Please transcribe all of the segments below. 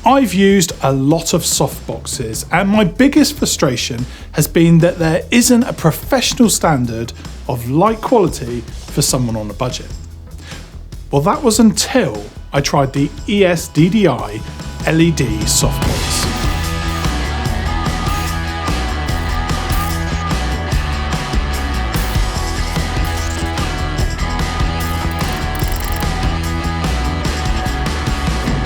I've used a lot of softboxes, and my biggest frustration has been that there isn't a professional standard of light quality for someone on a budget. Well, that was until I tried the ESDDI LED softbox.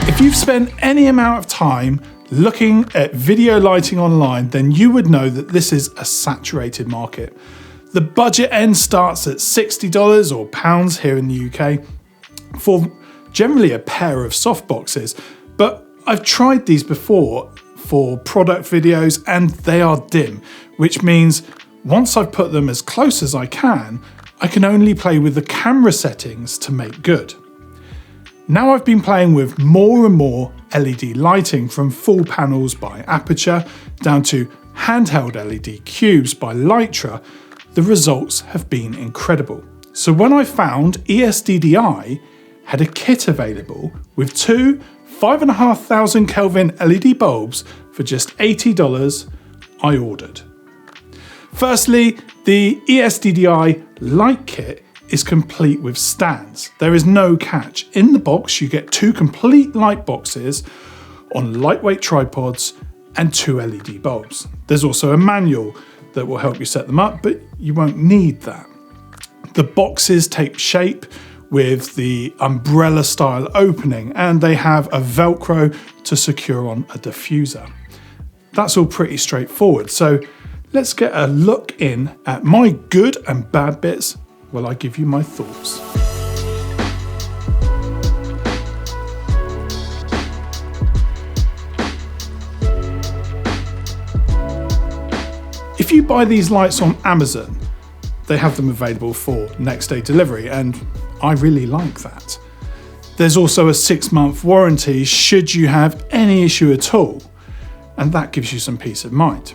If you've spent any amount of time looking at video lighting online, then you would know that this is a saturated market. The budget end starts at $60 or pounds here in the UK for generally a pair of softboxes, but I've tried these before for product videos and they are dim, which means once I've put them as close as I can only play with the camera settings to make good. Now I've been playing with more and more LED lighting, from full panels by Aperture down to handheld LED cubes by Litra. The results have been incredible. So when I found ESDDI had a kit available with two 5,500 Kelvin LED bulbs for just $80, I ordered. Firstly, the ESDDI light kit is complete with stands. There is no catch. In the box, you get two complete light boxes on lightweight tripods and two LED bulbs. There's also a manual that will help you set them up, but you won't need that. The boxes take shape with the umbrella style opening, and they have a Velcro to secure on a diffuser. That's all pretty straightforward. So let's get a look in at my good and bad bits while I give you my thoughts. If you buy these lights on Amazon, they have them available for next day delivery, and I really like that. There's also a 6-month warranty should you have any issue at all, and that gives you some peace of mind.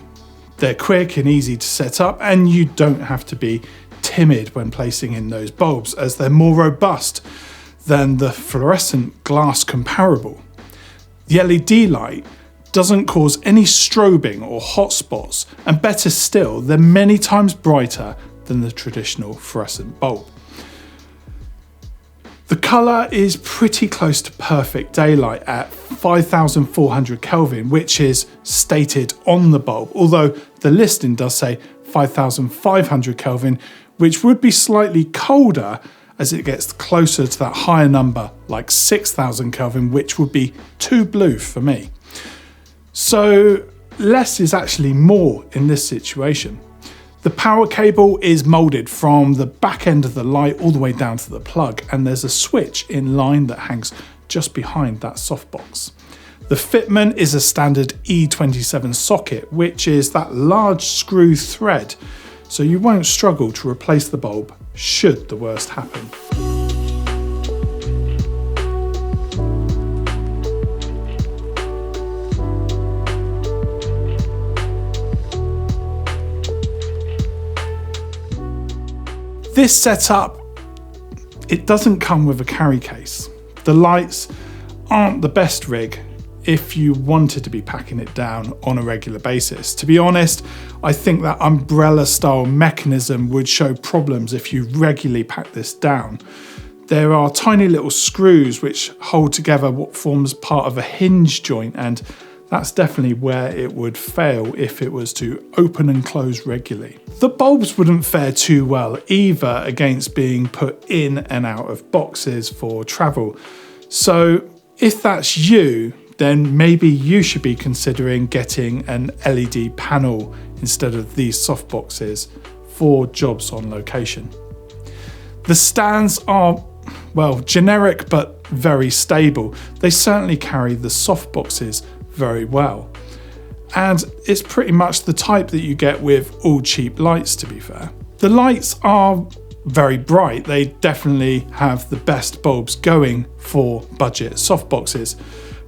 They're quick and easy to set up, and you don't have to be timid when placing in those bulbs, as they're more robust than the fluorescent glass comparable. The LED light doesn't cause any strobing or hotspots, and better still, they're many times brighter than the traditional fluorescent bulb. The colour is pretty close to perfect daylight at 5,400 Kelvin, which is stated on the bulb, although the listing does say 5,500 Kelvin, which would be slightly colder as it gets closer to that higher number, like 6,000 Kelvin, which would be too blue for me. So less is actually more in this situation. The power cable is moulded from the back end of the light all the way down to the plug, and there's a switch in line that hangs just behind that softbox. The fitment is a standard E27 socket, which is that large screw thread, so you won't struggle to replace the bulb should the worst happen. This setup, it doesn't come with a carry case. The lights aren't the best rig if you wanted to be packing it down on a regular basis. To be honest, I think that umbrella style mechanism would show problems if you regularly pack this down. There are tiny little screws which hold together what forms part of a hinge joint, and that's definitely where it would fail if it was to open and close regularly. The bulbs wouldn't fare too well either against being put in and out of boxes for travel. So if that's you, then maybe you should be considering getting an LED panel instead of these softboxes for jobs on location. The stands are, well, generic but very stable. They certainly carry the softboxes very well. And it's pretty much the type that you get with all cheap lights, to be fair. The lights are very bright. They definitely have the best bulbs going for budget softboxes.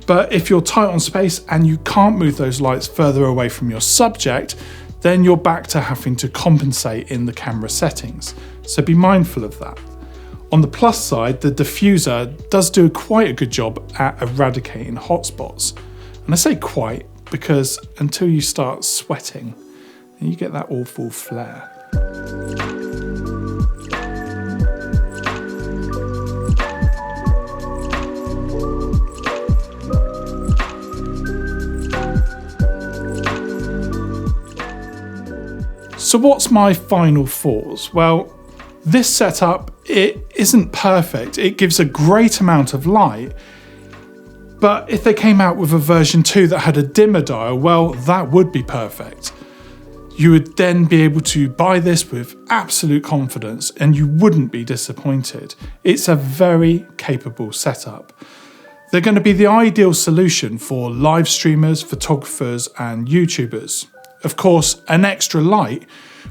But if you're tight on space and you can't move those lights further away from your subject, then you're back to having to compensate in the camera settings. So be mindful of that. On the plus side, the diffuser does do quite a good job at eradicating hotspots. And I say quite because until you start sweating, and you get that awful flare. So what's my final thoughts? Well, this setup, it isn't perfect. It gives a great amount of light, but if they came out with a version 2 that had a dimmer dial, well, that would be perfect. You would then be able to buy this with absolute confidence and you wouldn't be disappointed. It's a very capable setup. They're going to be the ideal solution for live streamers, photographers and YouTubers. Of course, an extra light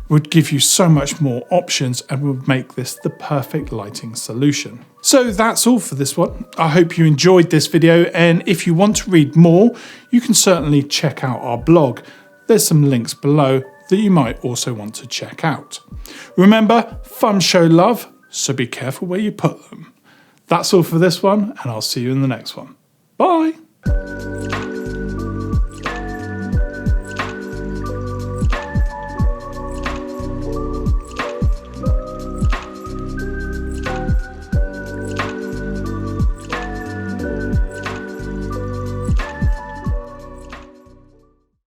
would give you so much more options and would make this the perfect lighting solution. So that's all for this one. I hope you enjoyed this video, and if you want to read more, you can certainly check out our blog. There's some links below that you might also want to check out. Remember, thumbs show love, so be careful where you put them. That's all for this one, and I'll see you in the next one. Bye!